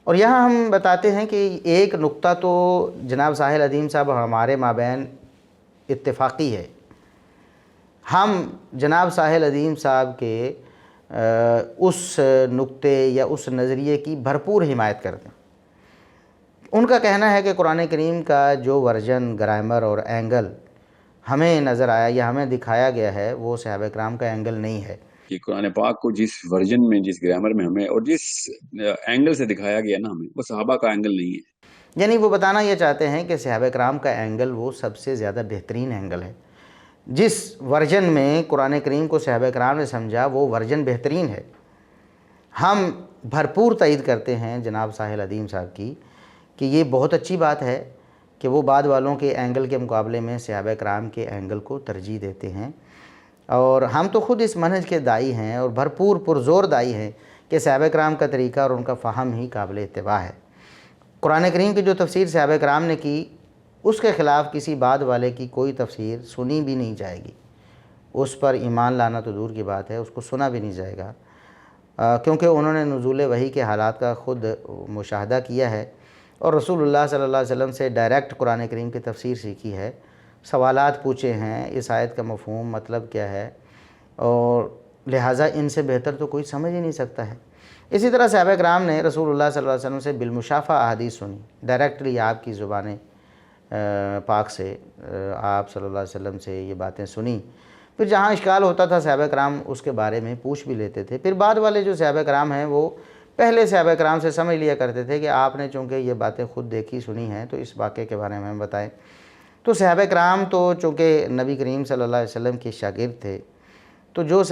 اور یہاں ہم بتاتے ہیں کہ ایک نقطہ تو جناب ساحل عظیم صاحب ہمارے مابین اتفاقی ہے، ہم جناب ساحل عظیم صاحب کے اس نقطے یا اس نظریے کی بھرپور حمایت کرتے ہیں۔ ان کا کہنا ہے کہ قرآن کریم کا جو ورژن، گرامر اور اینگل ہمیں نظر آیا یا ہمیں دکھایا گیا ہے وہ صحابہ کرام کا اینگل نہیں ہے۔ کہ قرآن پاک کو جس ورژن میں، جس گرامر میں ہمیں اور جس اینگل سے دکھایا گیا نا ہمیں، وہ صحابہ کا اینگل نہیں ہے۔ یعنی وہ بتانا یہ چاہتے ہیں کہ صحابہ کرام کا اینگل وہ سب سے زیادہ بہترین اینگل ہے، جس ورژن میں قرآن کریم کو صحابہ کرام نے سمجھا وہ ورژن بہترین ہے۔ ہم بھرپور تائید کرتے ہیں جناب ساحل عظیم صاحب کی کہ یہ بہت اچھی بات ہے کہ وہ بعد والوں کے اینگل کے مقابلے میں صحابہ کرام کے اینگل کو ترجیح دیتے ہیں، اور ہم تو خود اس منہج کے داعی ہیں اور بھرپور پرزور داعی ہیں کہ صحابہ کرام کا طریقہ اور ان کا فہم ہی قابل اتباع ہے۔ قرآن کریم کی جو تفسیر صحابہ کرام نے کی اس کے خلاف کسی بعد والے کی کوئی تفسیر سنی بھی نہیں جائے گی، اس پر ایمان لانا تو دور کی بات ہے، اس کو سنا بھی نہیں جائے گا، کیونکہ انہوں نے نزول وحی کے حالات کا خود مشاہدہ کیا ہے اور رسول اللہ صلی اللہ علیہ وسلم سے ڈائریکٹ قرآن کریم کی تفسیر سیکھی ہے، سوالات پوچھے ہیں اس آیت کا مفہوم مطلب کیا ہے، اور لہٰذا ان سے بہتر تو کوئی سمجھ ہی نہیں سکتا ہے۔ اسی طرح صحابہ کرام نے رسول اللہ صلی اللہ علیہ وسلم سے بالمشافہ احادیث سنی، ڈائریکٹلی آپ کی زبان پاک سے آپ صلی اللہ علیہ وسلم سے یہ باتیں سنی، پھر جہاں اشکال ہوتا تھا صحابہ کرام اس کے بارے میں پوچھ بھی لیتے تھے۔ پھر بعد والے جو صحابہ کرام ہیں وہ پہلے صحابہ کرام سے سمجھ لیا کرتے تھے کہ آپ نے چونکہ یہ باتیں خود دیکھی سنی ہیں تو اس واقعے کے بارے میں ہمیں بتائیں۔ تو صحابہ کرام تو چونکہ نبی کریم صلی اللہ علیہ وسلم کے شاگرد تھے، تو جو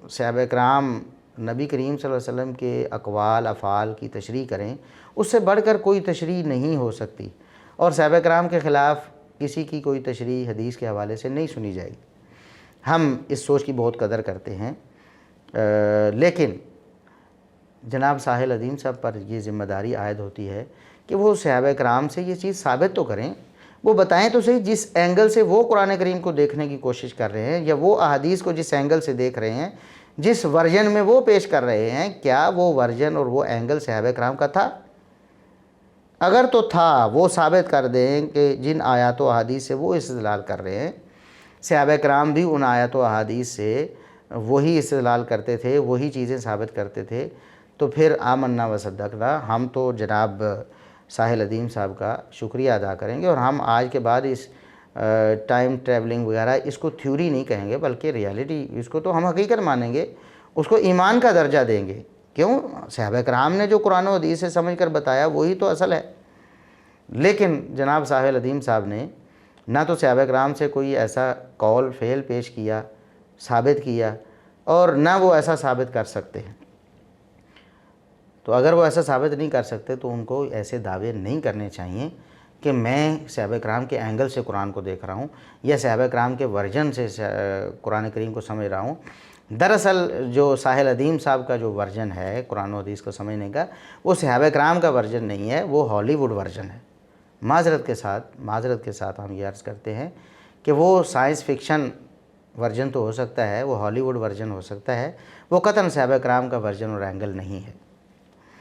صحابہ کرام نبی کریم صلی اللہ علیہ وسلم کے اقوال افعال کی تشریح کریں اس سے بڑھ کر کوئی تشریح نہیں ہو سکتی، اور صحابہ کرام کے خلاف کسی کی کوئی تشریح حدیث کے حوالے سے نہیں سنی جائے گی۔ ہم اس سوچ کی بہت قدر کرتے ہیں، لیکن جناب ساحل عظیم صاحب پر یہ ذمہ داری عائد ہوتی ہے کہ وہ صحابہ کرام سے یہ چیز ثابت تو کریں، وہ بتائیں تو صحیح جس اینگل سے وہ قرآن کریم کو دیکھنے کی کوشش کر رہے ہیں یا وہ احادیث کو جس اینگل سے دیکھ رہے ہیں، جس ورژن میں وہ پیش کر رہے ہیں، کیا وہ ورژن اور وہ اینگل صحابہ کرام کا تھا؟ اگر تو تھا وہ ثابت کر دیں کہ جن آیات و احادیث سے وہ استدلال کر رہے ہیں صحابہ کرام بھی ان آیات و احادیث سے وہی استدلال کرتے تھے، وہی چیزیں ثابت کرتے تھے، تو پھر آمنا و صدقنا، ہم تو جناب ساحل عظیم صاحب کا شکریہ ادا کریں گے، اور ہم آج کے بعد اس ٹائم ٹریولنگ وغیرہ اس کو تھیوری نہیں کہیں گے بلکہ ریالٹی، اس کو تو ہم حقیقت مانیں گے، اس کو ایمان کا درجہ دیں گے۔ کیوں؟ صحابہ کرام نے جو قرآن و حدیث سے سمجھ کر بتایا وہی تو اصل ہے۔ لیکن جناب ساحل عظیم صاحب نے نہ تو صحابہ کرام سے کوئی ایسا قول فعل پیش کیا، ثابت کیا، اور نہ وہ ایسا ثابت کر سکتے ہیں۔ تو اگر وہ ایسا ثابت نہیں کر سکتے تو ان کو ایسے دعوے نہیں کرنے چاہیے کہ میں صحابہ کرام کے اینگل سے قرآن کو دیکھ رہا ہوں یا صحابہ کرام کے ورژن سے قرآن کریم کو سمجھ رہا ہوں۔ دراصل جو ساحل عظیم صاحب کا جو ورژن ہے قرآن و حدیث کو سمجھنے کا، وہ صحابہ کرام کا ورژن نہیں ہے، وہ ہالی ووڈ ورژن ہے۔ معذرت کے ساتھ ہم یہ عرض کرتے ہیں کہ وہ سائنس فکشن ورژن تو ہو سکتا ہے، وہ ہالی ووڈ ورژن ہو سکتا ہے، وہ قطعاً صحابہ کرام کا ورژن اور اینگل نہیں ہے۔